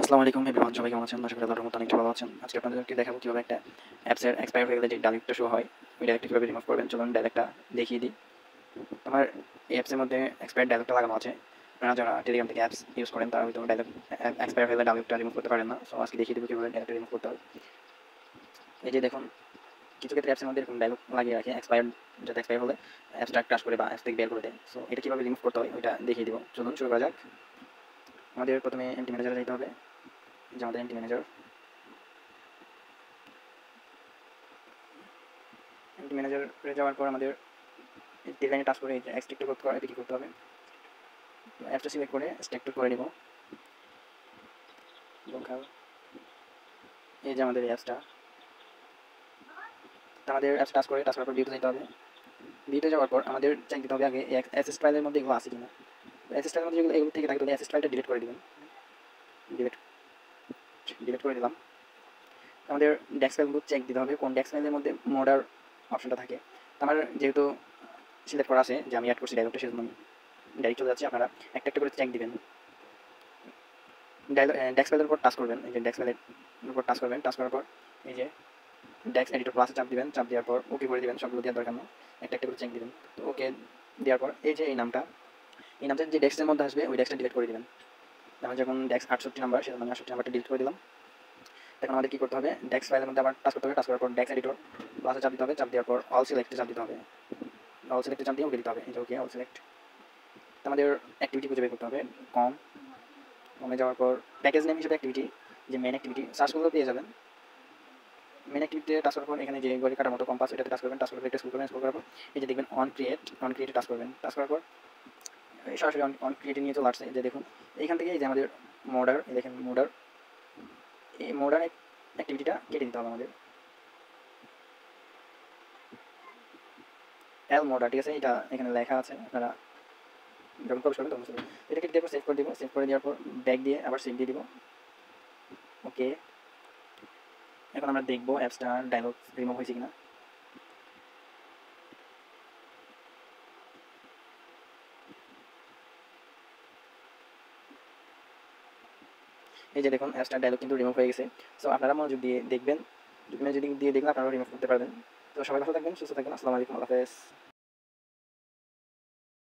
আসসালামু আলাইকুম এভরিওয়ান, সবাই কেমন আছেন? আশা করি আল্লাহর রহমতে অনেকটা ভালো আছেন। আজকে আপনাদেরকে দেখাবো কিভাবে একটা অ্যাপসের এক্সপায়ার হয়ে গেলে যে ডাইরেক্টটা শো হয়, ওই ডাইরেক্টটা কিভাবে রিমুভ করবেন। চলুন ডাইরেক্টটা দেখিয়ে দিই। আমার এই অ্যাপসের মধ্যে এক্সপায়ার ডাইরেক্টটা লাগানো আছে। আপনারা যারা টেলিগ্রাম থেকে অ্যাপস ইউজ করেন তারা হয়তো ডাইরেক্ট এক্সপায়ার হয়ে গেলে ডাইরেক্টটা রিমুভ করতে পারেন না। সো আজকে দেখিয়ে দেবো কিভাবে ডাইরেক্টটা রিমুভ করতে হয়। এই যে দেখুন, কিছু ক্ষেত্রে অ্যাপসের মধ্যে এরকম ডায়লগ লাগিয়ে রাখে এক্সপায়ার, যাতে এক্সপায়ার হলে অ্যাপসটা ক্রাশ করে বা অ্যাপস থেকে বের করে দেয়। সো এটা কিভাবে রিমুভ করতে হয় ওইটা দেখিয়ে দিব। চলুন শুরু করা যাক। আমাদের প্রথমে এন্টি ম্যানেজারে যেতে হবে। যে আমাদের এন্টি ম্যানেজার ম্যানেজারে যাওয়ার পর আমাদের তীর লাইনে টাচ করে এক্সট্রাক্ট করতে হবে, কি করতে হবে, অ্যাপসটা সিলেক্ট করে এক্সট্রাক্ট করে নিব। লোকাল, এই যে আমাদের অ্যাপসটা, আমাদের অ্যাপস টাচ করার পর ভিউতে যেতে হবে। ভিউতে যাওয়ার পর আমাদের চেক দিতে হবে আগে অ্যাসেস ফাইলের মধ্যে এগুলো আছে কিনা। অ্যাসেস ফাইলের মধ্যে যেগুলো এগুলো থেকে থাকে তাহলে অ্যাসেস ফাইলটা ডিলিট করে দিবেন। ডিলিট ডিলিট করে দিলাম। আমাদের ডেস্ক ফাইলগুলো চেক দিতে হবে কোন ডেস্ক ফাইলের মধ্যে মোডার অপশনটা থাকে। আমার যেহেতু সিলেক্ট করা আছে যে আমি অ্যাড করছি ডাইরেক্টটা, সেজন্য আমি ডাইরেক্ট চলে যাচ্ছি। আপনারা একটা একটা করে চেক দিবেন। ডেস্ক ফাইলের উপর টাচ করবেন, এই যে ডেস্ক ফাইলের উপর টাচ করবেন। টাচ করার পর এই যে ডেস্ক এডিটর প্লাসে চাপ দিবেন। চাপ দেওয়ার পর ওকে করে দিবেন, সবগুলো দেওয়ার দরকার না, একটা একটা করে চেক দিবেন। তো ওকে দেওয়ার পর এই যে এই নামটা যে ডেস্কের মধ্যে আসবে ওই ডেস্কটা ডিলিট করে দিবেন। যেমন যখন ডেস্ক 68 নাম্বার, সেজন্য আমি 68 নাম্বারটা ডিলিট করে দিলাম। এখন আমাদের কী করতে হবে, ডেস্ক ফাইলের মধ্যে আবার টাচ করতে হবে। টাচ করার পর ডেস্ক এডিটর প্লাসে চাপ দিতে হবে। চাপ দেওয়ার পর অল সিলেক্টে চাপ দিতে হবে। অল সিলেক্টে চাপ দিয়ে ওকে দিতে হবে। এই যে ওকে অল সিলেক্ট। আমাদের অ্যাক্টিভিটি খুঁজে বের করতে হবে। কম কমে যাওয়ার পর প্যাকেজ নেম হিসেবে অ্যাক্টিভিটি, যে মেন অ্যাক্টিভিটি সার্চ করলেও পেয়ে যাবেন। মেন অ্যাক্টিভিটিতে টাচ করার পর এখানে যে ঘড়ি কাটার মতো কম্পাস, এটাতে টাচ করবেন। টাচ করার পর এটা স্ক্রল করবেন। স্ক্রল করার পর এই যে দেখবেন অন ক্রিয়েটে টাচ করবেন। টাচ করার পর সরাসরি অন ক্রিয়েটে নিয়ে চলে আসছে। যে দেখুন এইখান থেকে এই যে আমাদের মোডার, দেখেন মোডার, এই মোডার অ্যাক্টিভিটিটা কেটে দিতে হবে আমাদের। এল মোডার, ঠিক আছে, এটা এখানে লেখা আছে, আপনারা যখন প্রবেশ করবেন তখন এটাকে দিয়ে সেভ করে দিব। সেভ করে দেওয়ার পর ব্যাক দিয়ে আবার সেভ দিয়ে দিব। ওকে, এখন আমরা দেখবো অ্যাপসটা ডায়লগ রিমুভ হয়েছে কিনা। এই যে দেখুন অ্যাপসটা ডায়লগ কিন্তু রিমুভ হয়ে গেছে। সো আপনারা মনোযোগ দিয়ে দেখবেন, যদি দিয়ে দেখলে আপনারা রিমুভ করতে পারবেন। তো সবাই ভালো থাকবেন, সুস্থ থাকবেন। আসসালামু আলাইকুম, আল্লাহ হাফেজ।